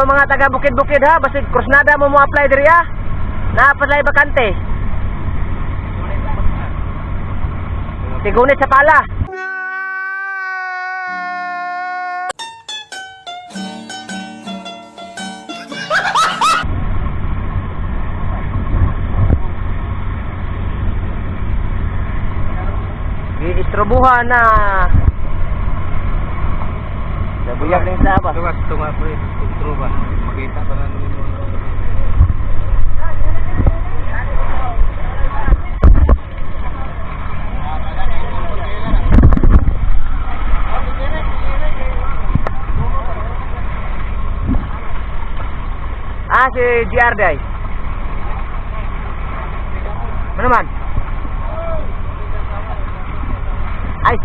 So mga taga bukid-bukid ha, basig krusnada mo apply diri ha. Naapalay bakante. Tigunit sa pala. Giistrobuhan na nabuyag ng isla ba? Tunga po ito, intro ba? Makita pa na nyo. Si GR day. Mana man? Ay.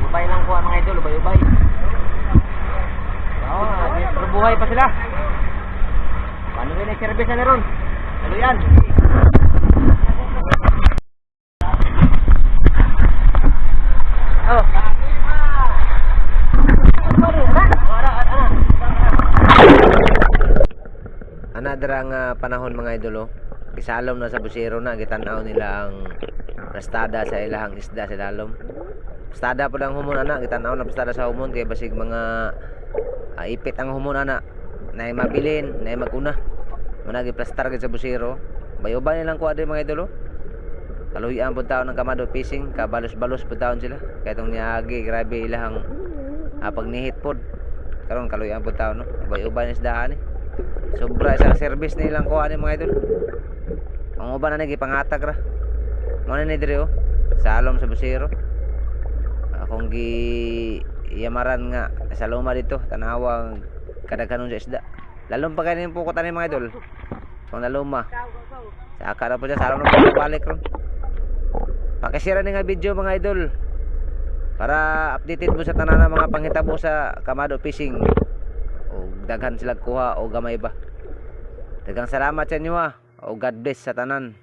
Ubay lang ko mga idol, ubay-ubay. Berbuhay pa sila. Paano yun ay service na ron? Ano yan? Oh. Anadrang panahon mga idolo. Gisalom na sa busero na. Gitanaw nila ang pastada sa ilahang isda sa lalom. Pastada po ng humon na. Gitanaw na pastada sa humon. Kaya basig mga ipit ang humon na. Na mabilin, na maguna. Managi plastar sa busero. Bayoban nilang kuha din mga idolo. Kaluhian po taon ng kamado fishing. Kabalos-balos po taon sila. Kaya itong niyagi, grabe ilahang pagnihit po. Karon kaluhian po taon no. Bayoban yung isdaan eh. Sobra isang service nilang kuha ni mga idol. Ang uban na nagipanghatag ra. Muna ni dire oh. Salom sa busero. Akong yamaran nga sa luma dito, tanawang kadaghanon sa isda. Lalong pa kanin po ko tanin mga idol. Kung naluma. Sa akara po siya salom na po balik ron. Pakishare ni nga video mga idol. Para updated mo sa tanan ng mga panghitabo sa kamado fishing. O daghan sila kuha o gamay ba. Daghang salamat sa inyo ha. O God bless sa tanan.